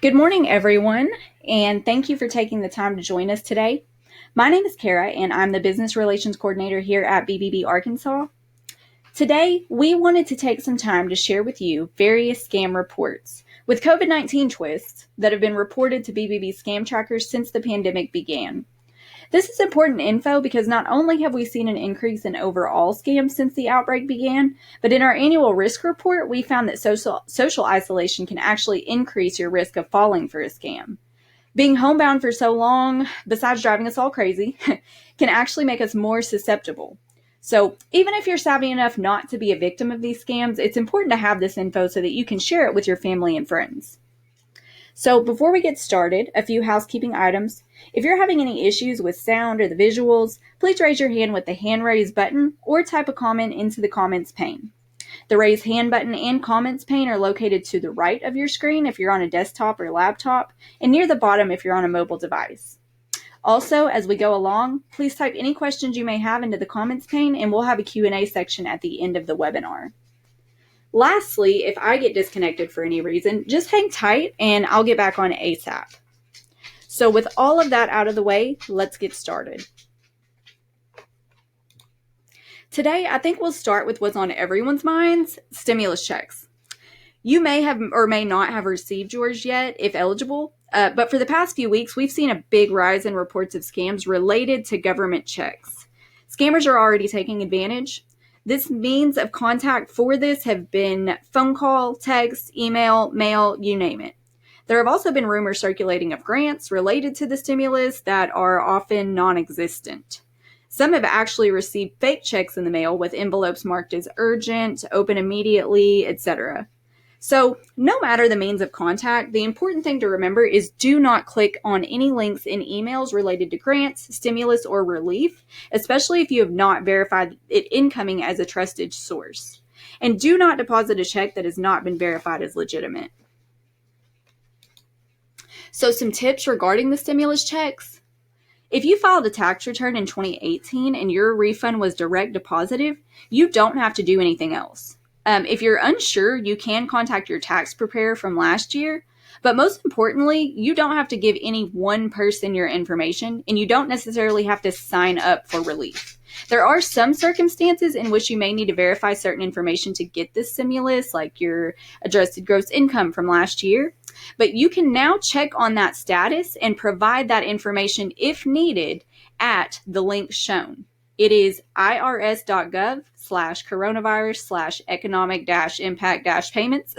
Good morning, everyone, and thank you for taking the time to join us today. My name is Kara, and I'm the Business Relations Coordinator here at BBB Arkansas. Today, we wanted to take some time to share with you various scam reports with COVID-19 twists that have been reported to BBB scam trackers since the pandemic began. This is important info because not only have we seen an increase in overall scams since the outbreak began, but in our annual risk report, we found that social isolation can actually increase your risk of falling for a scam. Being homebound for so long, besides driving us all crazy, can actually make us more susceptible. So even if you're savvy enough not to be a victim of these scams, it's important to have this info so that you can share it with your family and friends. So before we get started, a few housekeeping items. If you're having any issues with sound or the visuals, please raise your hand with the hand raise button or type a comment into the comments pane. The raise hand button and comments pane are located to the right of your screen if you're on a desktop or laptop, and near the bottom if you're on a mobile device. Also, as we go along, please type any questions you may have into the comments pane, and we'll have a Q&A section at the end of the webinar. Lastly, if I get disconnected for any reason, just hang tight and I'll get back on ASAP. So with all of that out of the way, let's get started. Today, I think we'll start with what's on everyone's minds, stimulus checks. You may have or may not have received yours yet, if eligible, but for the past few weeks, we've seen a big rise in reports of scams related to government checks. Scammers are already taking advantage. This means of contact for this have been phone call, text, email, mail, you name it. There have also been rumors circulating of grants related to the stimulus that are often non-existent. Some have actually received fake checks in the mail with envelopes marked as urgent, open immediately, etc. So no matter the means of contact, the important thing to remember is do not click on any links in emails related to grants, stimulus, or relief, especially if you have not verified it incoming as a trusted source. And do not deposit a check that has not been verified as legitimate. So some tips regarding the stimulus checks. If you filed a tax return in 2018 and your refund was direct deposited, you don't have to do anything else. If you're unsure, you can contact your tax preparer from last year, but most importantly, you don't have to give any one person your information, and you don't necessarily have to sign up for relief. There are some circumstances in which you may need to verify certain information to get this stimulus, like your adjusted gross income from last year, but you can now check on that status and provide that information if needed at the link shown. It is irs.gov/coronavirus/economic-impact-payments.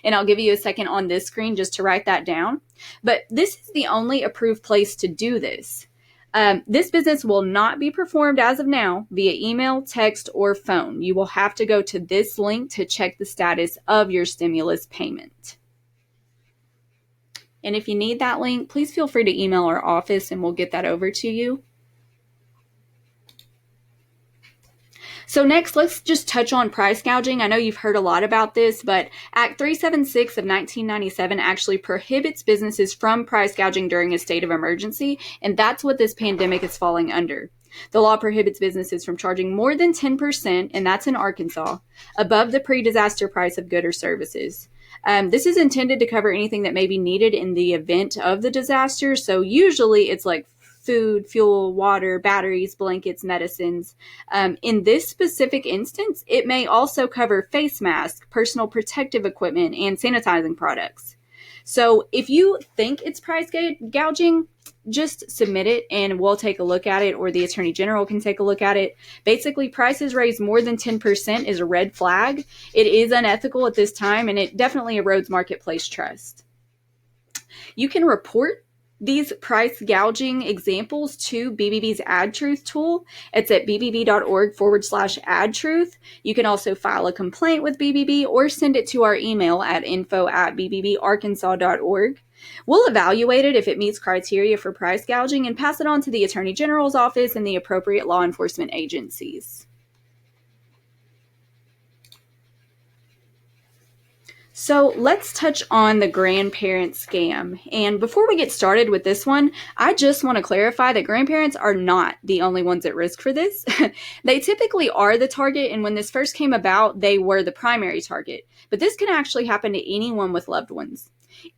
And I'll give you a second on this screen just to write that down. But this is the only approved place to do this. This business will not be performed as of now via email, text, or phone. You will have to go to this link to check the status of your stimulus payment. And if you need that link, please feel free to email our office and we'll get that over to you. So next, let's just touch on price gouging. I know you've heard a lot about this, but Act 376 of 1997 actually prohibits businesses from price gouging during a state of emergency, and that's what this pandemic is falling under. The law prohibits businesses from charging more than 10%, and that's in Arkansas, above the pre-disaster price of goods or services. This is intended to cover anything that may be needed in the event of the disaster, so usually it's like food, fuel, water, batteries, blankets, medicines. In this specific instance, it may also cover face masks, personal protective equipment, and sanitizing products. So if you think it's price gouging, just submit it and we'll take a look at it, or the Attorney General can take a look at it. Basically, prices raised more than 10% is a red flag. It is unethical at this time, and it definitely erodes marketplace trust. You can report these price gouging examples to BBB's Ad Truth tool. It's at bbb.org/Ad Truth. You can also file a complaint with BBB or send it to our email at info@bbbarkansas.org. We'll evaluate it if it meets criteria for price gouging and pass it on to the Attorney General's office and the appropriate law enforcement agencies. So let's touch on the grandparent scam. And before we get started with this one, I just want to clarify that grandparents are not the only ones at risk for this. They typically are the target, and when this first came about, they were the primary target. But this can actually happen to anyone with loved ones.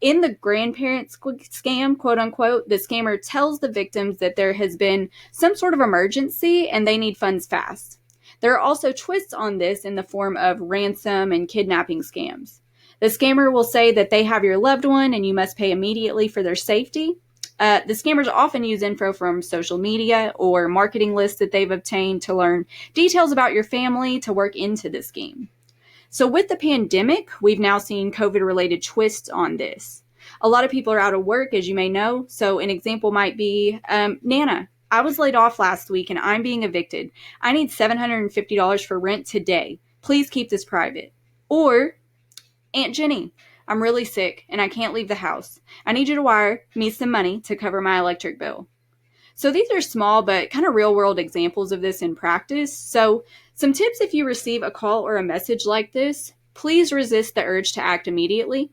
In the grandparent scam, quote unquote, the scammer tells the victims that there has been some sort of emergency and they need funds fast. There are also twists on this in the form of ransom and kidnapping scams. The scammer will say that they have your loved one and you must pay immediately for their safety. The scammers often use info from social media or marketing lists that they've obtained to learn details about your family to work into the scheme. So with the pandemic, we've now seen COVID-related twists on this. A lot of people are out of work, as you may know. So an example might be, Nana, I was laid off last week and I'm being evicted. I need $750 for rent today. Please keep this private. Or, Aunt Jenny, I'm really sick and I can't leave the house. I need you to wire me some money to cover my electric bill. So these are small but kind of real world examples of this in practice. So some tips if you receive a call or a message like this: please resist the urge to act immediately.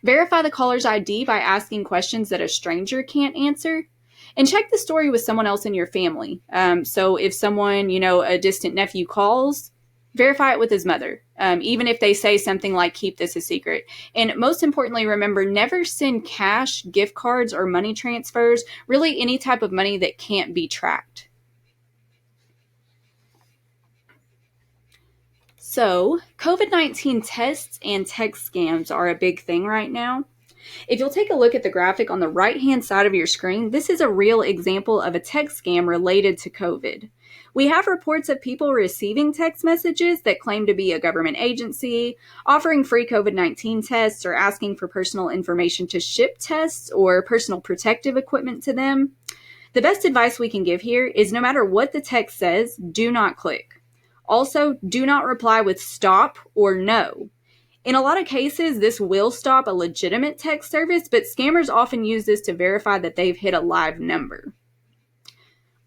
Verify the caller's ID by asking questions that a stranger can't answer. And check the story with someone else in your family. So if someone, a distant nephew calls, verify it with his mother, even if they say something like, keep this a secret. And most importantly, remember, never send cash, gift cards, or money transfers, really any type of money that can't be tracked. So COVID-19 tests and text scams are a big thing right now. If you'll take a look at the graphic on the right-hand side of your screen, this is a real example of a text scam related to COVID. We have reports of people receiving text messages that claim to be a government agency, offering free COVID-19 tests, or asking for personal information to ship tests or personal protective equipment to them. The best advice we can give here is no matter what the text says, do not click. Also, do not reply with stop or no. In a lot of cases, this will stop a legitimate text service, but scammers often use this to verify that they've hit a live number.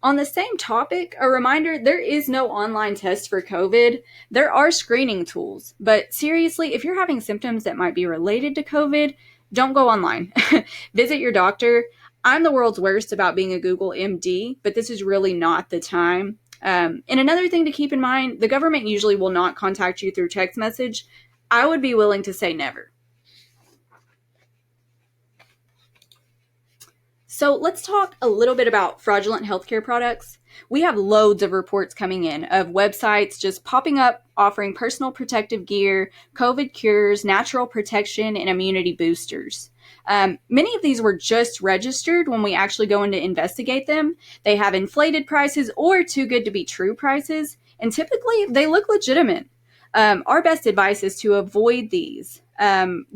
On the same topic, a reminder, there is no online test for COVID. There are screening tools, but seriously, if you're having symptoms that might be related to COVID, don't go online. Visit your doctor. I'm the world's worst about being a Google MD, but this is really not the time. And another thing to keep in mind, the government usually will not contact you through text message. I would be willing to say never. So let's talk a little bit about fraudulent healthcare products. We have loads of reports coming in of websites just popping up offering personal protective gear, COVID cures, natural protection, and immunity boosters. Many of these were just registered when we actually go in to investigate them. They have inflated prices or too good to be true prices, and typically they look legitimate. Our best advice is to avoid these. What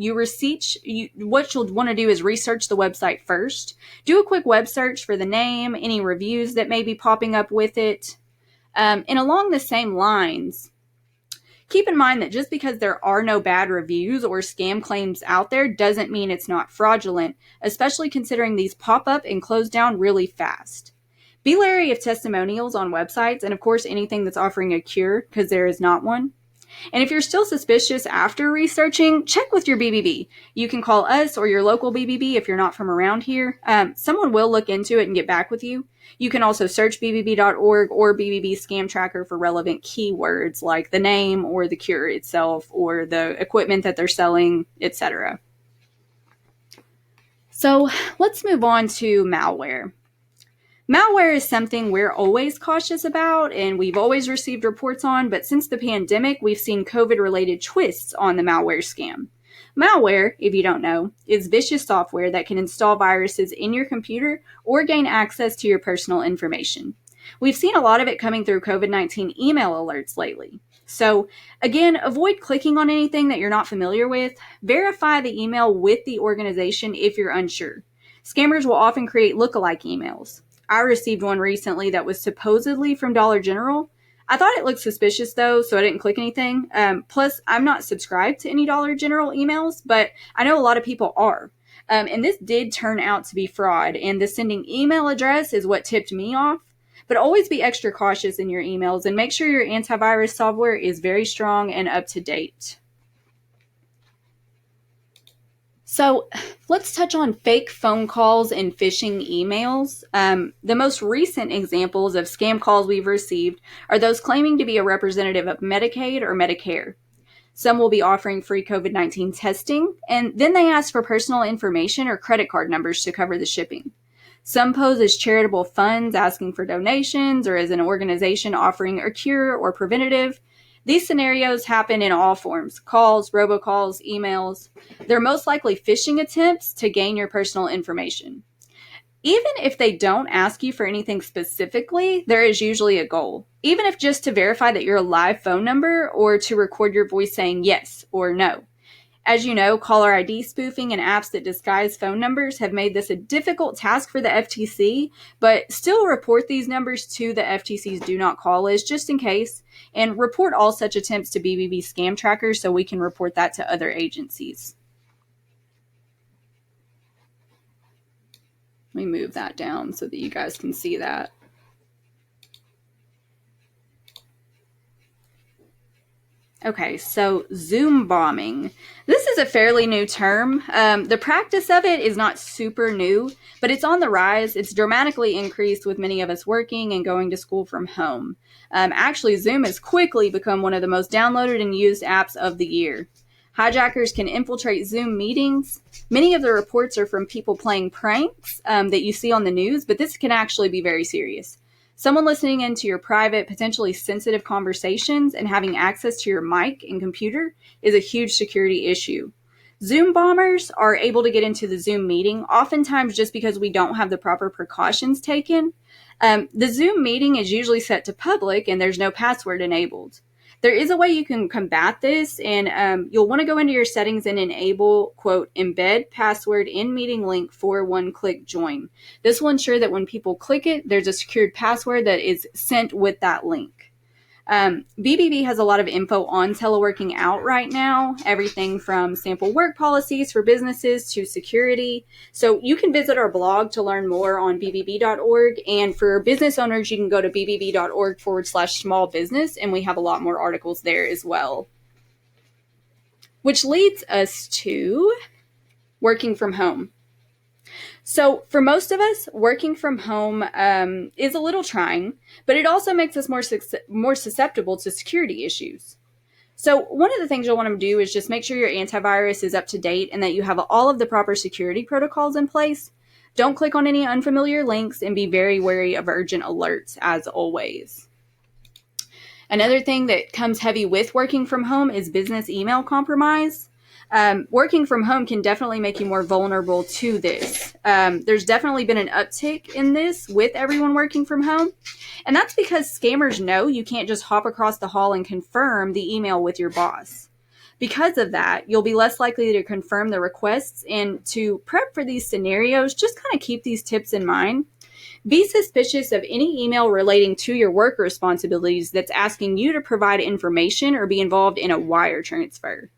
you'll want to do is research the website first. Do a quick web search for the name, any reviews that may be popping up with it. And along the same lines, keep in mind that just because there are no bad reviews or scam claims out there doesn't mean it's not fraudulent, especially considering these pop up and close down really fast. Be wary of testimonials on websites and, of course, anything that's offering a cure, because there is not one. And if you're still suspicious after researching, check with your BBB. You can call us or your local BBB if you're not from around here. Someone will look into it and get back with you. You can also search bbb.org or BBB Scam Tracker for relevant keywords like the name or the cure itself or the equipment that they're selling, etc. So let's move on to malware. Malware is something we're always cautious about and we've always received reports on, but since the pandemic, we've seen COVID-related twists on the malware scam. Malware, if you don't know, is vicious software that can install viruses in your computer or gain access to your personal information. We've seen a lot of it coming through COVID-19 email alerts lately. So again, avoid clicking on anything that you're not familiar with. Verify the email with the organization if you're unsure. Scammers will often create lookalike emails. I received one recently that was supposedly from Dollar General. I thought it looked suspicious though, so I didn't click anything. Plus, I'm not subscribed to any Dollar General emails, but I know a lot of people are. And this did turn out to be fraud, and the sending email address is what tipped me off. But always be extra cautious in your emails and make sure your antivirus software is very strong and up to date. So let's touch on fake phone calls and phishing emails. The most recent examples of scam calls we've received are those claiming to be a representative of Medicaid or Medicare. Some will be offering free COVID-19 testing, and then they ask for personal information or credit card numbers to cover the shipping. Some pose as charitable funds asking for donations, or as an organization offering a cure or preventative. These scenarios happen in all forms: calls, robocalls, emails. They're most likely phishing attempts to gain your personal information. Even if they don't ask you for anything specifically, there is usually a goal, even if just to verify that you're a live phone number or to record your voice saying yes or no. As you know, caller ID spoofing and apps that disguise phone numbers have made this a difficult task for the FTC, but still report these numbers to the FTC's Do Not Call list just in case, and report all such attempts to BBB scam trackers so we can report that to other agencies. Let me move that down so that you guys can see that. Okay, so Zoom bombing. This is a fairly new term. The practice of it is not super new, but it's on the rise. It's dramatically increased with many of us working and going to school from home. Actually, Zoom has quickly become one of the most downloaded and used apps of the year. Hijackers can infiltrate Zoom meetings. Many of the reports are from people playing pranks that you see on the news, but this can actually be very serious. Someone listening into your private, potentially sensitive conversations and having access to your mic and computer is a huge security issue. Zoom bombers are able to get into the Zoom meeting, oftentimes just because we don't have the proper precautions taken. The Zoom meeting is usually set to public and there's no password enabled. There is a way you can combat this, and you'll want to go into your settings and enable, quote, embed password in meeting link for one-click join. This will ensure that when people click it, there's a secured password that is sent with that link. BBB has a lot of info on teleworking out right now, everything from sample work policies for businesses to security. So you can visit our blog to learn more on bbb.org. And for business owners, you can go to bbb.org/small business, and we have a lot more articles there as well. Which leads us to working from home. So for most of us, working from home is a little trying, but it also makes us more susceptible to security issues. So one of the things you'll want to do is just make sure your antivirus is up to date and that you have all of the proper security protocols in place. Don't click on any unfamiliar links and be very wary of urgent alerts, as always. Another thing that comes heavy with working from home is business email compromise. Working from home can definitely make you more vulnerable to this. There's definitely been an uptick in this with everyone working from home. And that's because scammers know you can't just hop across the hall and confirm the email with your boss. Because of that, you'll be less likely to confirm the requests, and to prep for these scenarios, just kind of keep these tips in mind. Be suspicious of any email relating to your work responsibilities that's asking you to provide information or be involved in a wire transfer.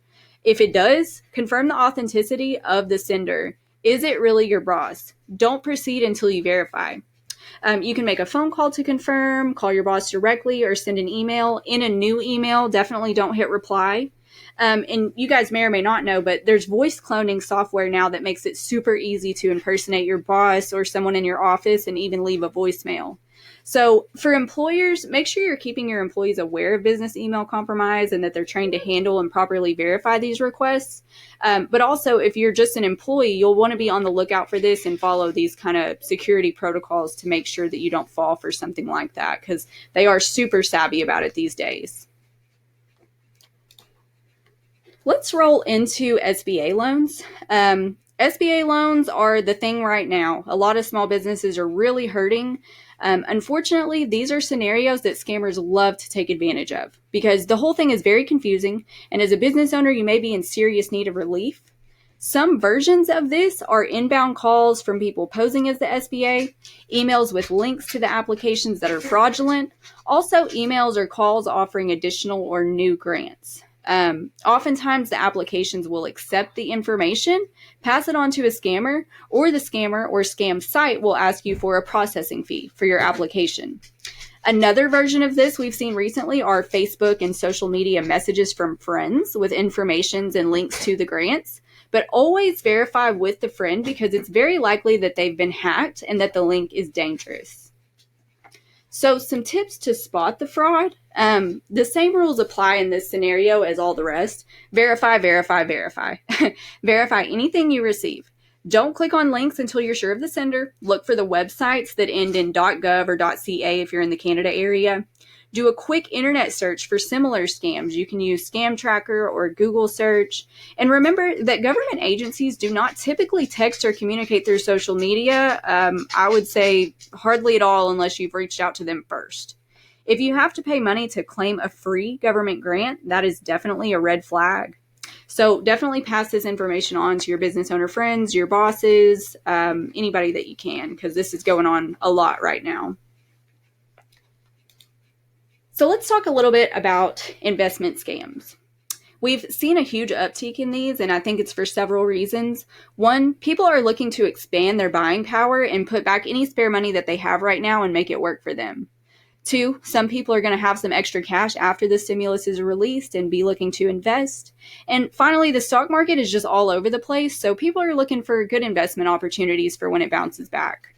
If it does, confirm the authenticity of the sender. Is it really your boss? Don't proceed until you verify. You can make a phone call to confirm, call your boss directly, or send an email. In a new email, definitely don't hit reply. And you guys may or may not know, but there's voice cloning software now that makes it super easy to impersonate your boss or someone in your office and even leave a voicemail. So for employers, make sure you're keeping your employees aware of business email compromise and that they're trained to handle and properly verify these requests. But also, if you're just an employee, you'll want to be on the lookout for this and follow these kind of security protocols to make sure that you don't fall for something like that, because they are super savvy about it these days. Let's roll into SBA loans. SBA loans are the thing right now. A lot of small businesses are really hurting. Unfortunately, these are scenarios that scammers love to take advantage of because the whole thing is very confusing. And as a business owner, you may be in serious need of relief. Some versions of this are inbound calls from people posing as the SBA, emails with links to the applications that are fraudulent, also emails or calls offering additional or new grants. Oftentimes the applications will accept the information, pass it on to a scammer, or the scammer or scam site will ask you for a processing fee for your application. Another version of this we've seen recently are Facebook and social media messages from friends with informations and links to the grants, but always verify with the friend because it's very likely that they've been hacked and that the link is dangerous. So some tips to spot the fraud. The same rules apply in this scenario as all the rest. Verify, verify, verify. Verify anything you receive. Don't click on links until you're sure of the sender. Look for the websites that end in .gov or .ca if you're in the Canada area. Do a quick internet search for similar scams. You can use Scam Tracker or Google search. And remember that government agencies do not typically text or communicate through social media. I would say hardly at all unless you've reached out to them first. If you have to pay money to claim a free government grant, that is definitely a red flag. So definitely pass this information on to your business owner friends, your bosses, anybody that you can, because this is going on a lot right now. So let's talk a little bit about investment scams. We've seen a huge uptick in these, and I think it's for several reasons. One, people are looking to expand their buying power and put back any spare money that they have right now and make it work for them. Two, some people are going to have some extra cash after the stimulus is released and be looking to invest. And finally, the stock market is just all over the place, so people are looking for good investment opportunities for when it bounces back.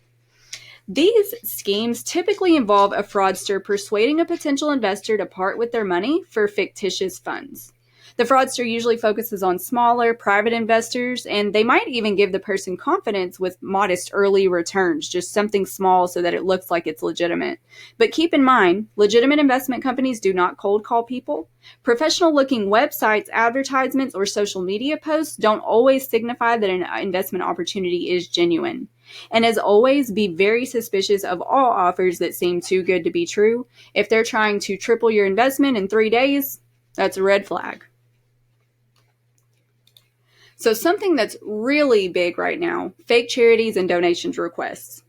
These schemes typically involve a fraudster persuading a potential investor to part with their money for fictitious funds. The fraudster usually focuses on smaller, private investors, and they might even give the person confidence with modest early returns, just something small so that it looks like it's legitimate. But keep in mind, legitimate investment companies do not cold call people. Professional-looking websites, advertisements, or social media posts don't always signify that an investment opportunity is genuine. And as always, be very suspicious of all offers that seem too good to be true. If they're trying to triple your investment in 3 days, that's a red flag. So something that's really big right now, fake charities and donations requests.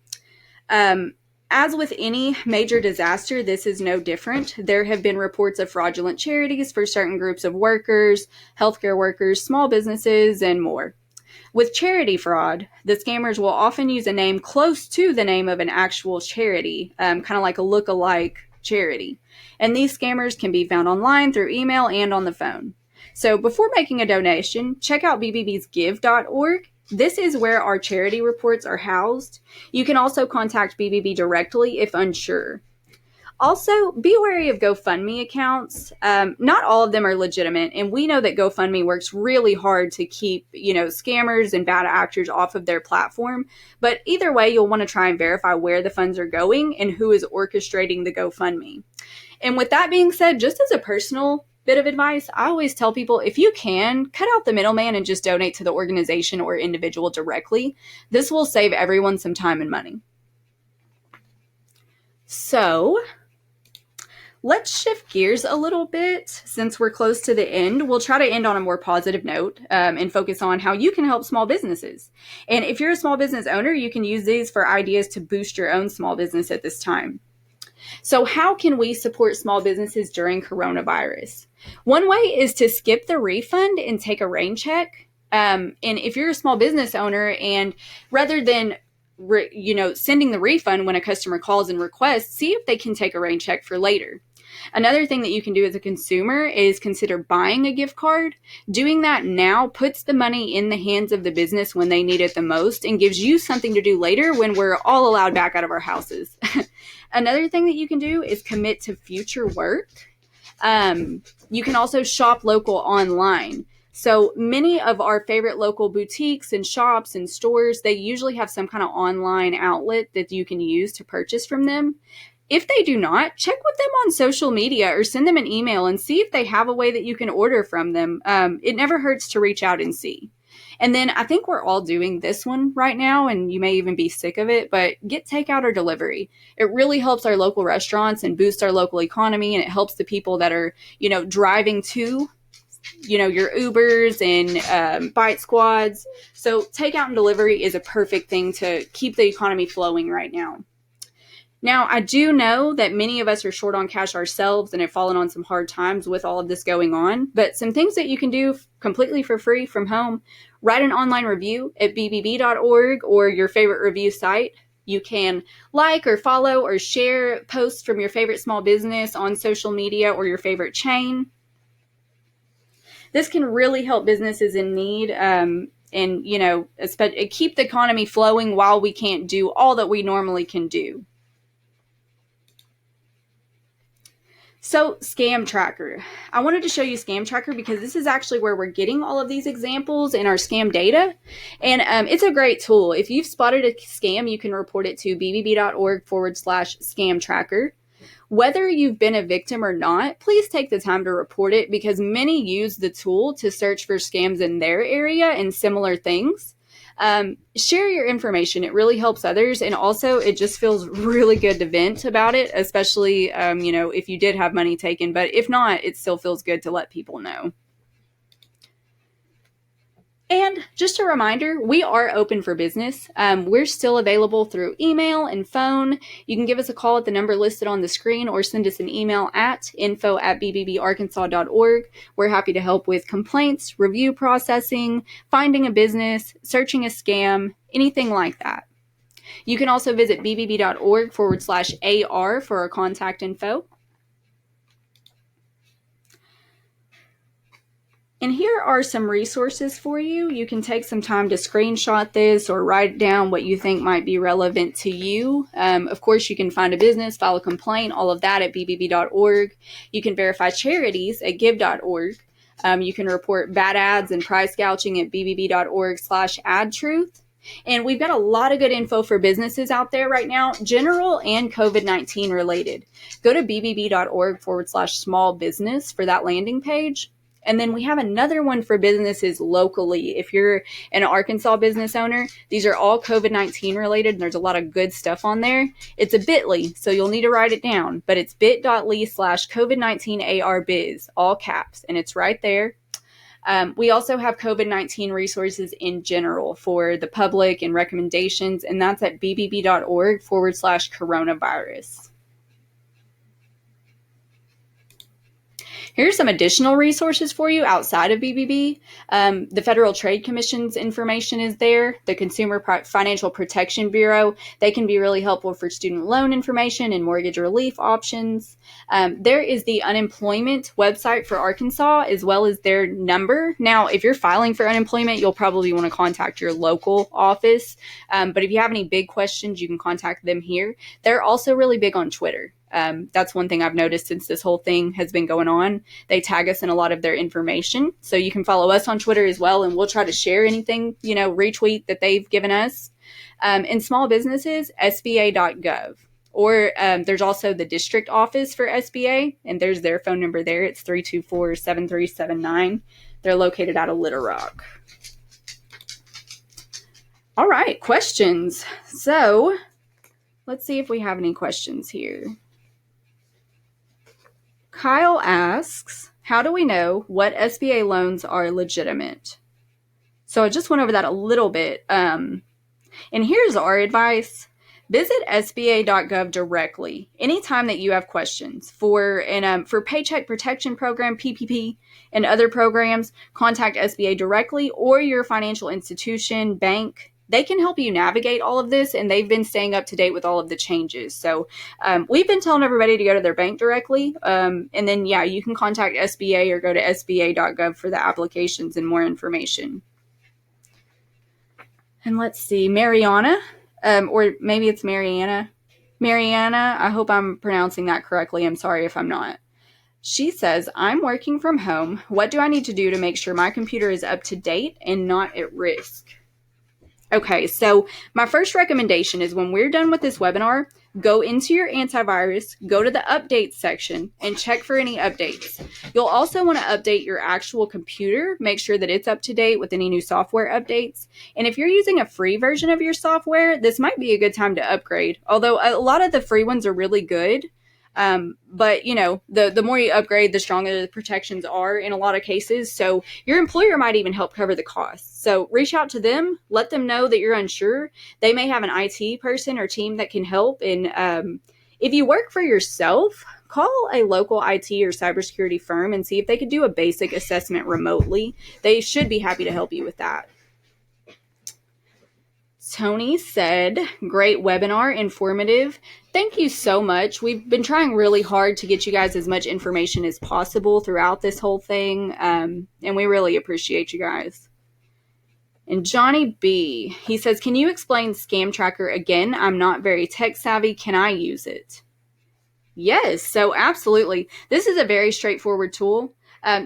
As with any major disaster, this is no different. There have been reports of fraudulent charities for certain groups of workers, healthcare workers, small businesses, and more. With charity fraud, the scammers will often use a name close to the name of an actual charity, kind of like a look-alike charity. And these scammers can be found online, through email, and on the phone. So before making a donation, check out BBB's give.org. This is where our charity reports are housed. You can also contact BBB directly if unsure. Also, be wary of GoFundMe accounts. Not all of them are legitimate, and we know that GoFundMe works really hard to keep, scammers and bad actors off of their platform. But either way, you'll want to try and verify where the funds are going and who is orchestrating the GoFundMe. And with that being said, just as a personal bit of advice, I always tell people, if you can, cut out the middleman and just donate to the organization or individual directly. This will save everyone some time and money. So let's shift gears a little bit. Since we're close to the end, we'll try to end on a more positive note and focus on how you can help small businesses. And if you're a small business owner, you can use these for ideas to boost your own small business at this time. So how can we support small businesses during coronavirus? One way is to skip the refund and take a rain check. And if you're a small business owner, and rather than sending the refund when a customer calls and requests, see if they can take a rain check for later. Another thing that you can do as a consumer is consider buying a gift card. Doing that now puts the money in the hands of the business when they need it the most and gives you something to do later when we're all allowed back out of our houses. Another thing that you can do is commit to future work. You can also shop local online. So many of our favorite local boutiques and shops and stores, they usually have some kind of online outlet that you can use to purchase from them. If they do not, check with them on social media or send them an email and see if they have a way that you can order from them. It never hurts to reach out and see. And then I think we're all doing this one right now, and you may even be sick of it, but get takeout or delivery. It really helps our local restaurants and boosts our local economy, and it helps the people that are, driving to, your Ubers and Bite Squads. So takeout and delivery is a perfect thing to keep the economy flowing right now. Now, I do know that many of us are short on cash ourselves and have fallen on some hard times with all of this going on, but some things that you can do completely for free from home: write an online review at bbb.org or your favorite review site. You can like or follow or share posts from your favorite small business on social media or your favorite chain. This can really help businesses in need and keep the economy flowing while we can't do all that we normally can do. So Scam Tracker. I wanted to show you Scam Tracker because this is actually where we're getting all of these examples in our scam data. And it's a great tool. If you've spotted a scam, you can report it to bbb.org/scam tracker. Whether you've been a victim or not, please take the time to report it because many use the tool to search for scams in their area and similar things. Share your information. It really helps others. And also it just feels really good to vent about it, especially, if you did have money taken, but if not, it still feels good to let people know. And just a reminder, we are open for business. We're still available through email and phone. You can give us a call at the number listed on the screen or send us an email at info@bbbarkansas.org. We're happy to help with complaints, review processing, finding a business, searching a scam, anything like that. You can also visit bbb.org/AR for our contact info. And here are some resources for you. You can take some time to screenshot this or write down what you think might be relevant to you. Of course, you can find a business, file a complaint, all of that at bbb.org. You can verify charities at give.org. You can report bad ads and price gouging at bbb.org/adtruth. And we've got a lot of good info for businesses out there right now, general and COVID-19 related. Go to bbb.org/small business for that landing page. And then we have another one for businesses locally. If you're an Arkansas business owner, these are all COVID-19 related, and there's a lot of good stuff on there. It's a bit.ly, so you'll need to write it down, but it's bit.ly/COVID-19ARBiz, all caps, and it's right there. We also have COVID-19 resources in general for the public and recommendations, and that's at bbb.org/coronavirus. Here's some additional resources for you outside of BBB. The Federal Trade Commission's information is there. The Consumer Financial Protection Bureau, they can be really helpful for student loan information and mortgage relief options. There is the unemployment website for Arkansas, as well as their number. Now, if you're filing for unemployment, you'll probably want to contact your local office. But if you have any big questions, you can contact them here. They're also really big on Twitter. That's one thing I've noticed since this whole thing has been going on. They tag us in a lot of their information. So you can follow us on Twitter as well, and we'll try to share anything, retweet that they've given us. In small businesses, SBA.gov. Or there's also the district office for SBA, and there's their phone number there. It's 324-7379. They're located out of Little Rock. All right, questions. So let's see if we have any questions here. Kyle asks, how do we know what SBA loans are legitimate? So I just went over that a little bit. And here's our advice. Visit SBA.gov directly anytime that you have questions. For Paycheck Protection Program, PPP, and other programs, contact SBA directly or your financial institution, bank. They can help you navigate all of this, and they've been staying up to date with all of the changes. So we've been telling everybody to go to their bank directly. And then, you can contact SBA or go to sba.gov for the applications and more information. And let's see, Mariana, or maybe it's Mariana. Mariana, I hope I'm pronouncing that correctly. I'm sorry if I'm not. She says, I'm working from home. What do I need to do to make sure my computer is up to date and not at risk? Okay, so my first recommendation is when we're done with this webinar, go into your antivirus, go to the updates section, and check for any updates. You'll also want to update your actual computer, make sure that it's up to date with any new software updates. And if you're using a free version of your software, this might be a good time to upgrade. Although a lot of the free ones are really good. But the more you upgrade, the stronger the protections are in a lot of cases. So your employer might even help cover the costs. So reach out to them, let them know that you're unsure. They may have an IT person or team that can help. And if you work for yourself, call a local IT or cybersecurity firm and see if they could do a basic assessment remotely. They should be happy to help you with that. Tony said, great webinar, informative. Thank you so much. We've been trying really hard to get you guys as much information as possible throughout this whole thing, and we really appreciate you guys. And Johnny B, he says, can you explain Scam Tracker again? I'm not very tech savvy. Can I use it? Yes, so absolutely. This is a very straightforward tool.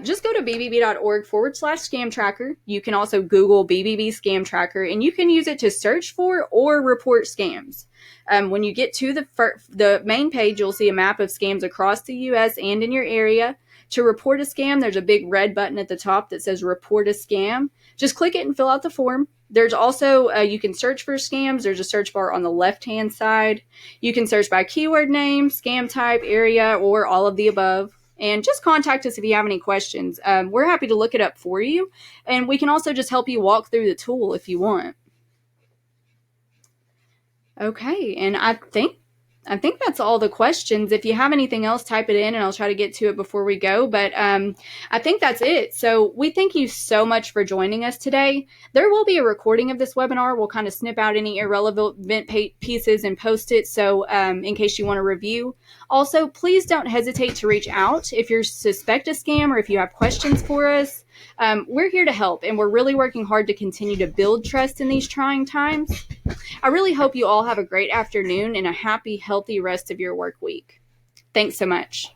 Just go to bbb.org/scam tracker. You can also Google BBB scam tracker, and you can use it to search for or report scams. When you get to the main page, you'll see a map of scams across the U.S. and in your area. To report a scam, there's a big red button at the top that says report a scam. Just click it and fill out the form. There's also, you can search for scams. There's a search bar on the left-hand side. You can search by keyword name, scam type, area, or all of the above. And just contact us if you have any questions. We're happy to look it up for you. And we can also just help you walk through the tool if you want. Okay, and I think that's all the questions. If you have anything else, type it in and I'll try to get to it before we go. But I think that's it. So we thank you so much for joining us today. There will be a recording of this webinar. We'll kind of snip out any irrelevant pieces and post it. So in case you want to review. Also, please don't hesitate to reach out if you suspect a scam or if you have questions for us. We're here to help, and we're really working hard to continue to build trust in these trying times. I really hope you all have a great afternoon and a happy, healthy rest of your work week. Thanks so much.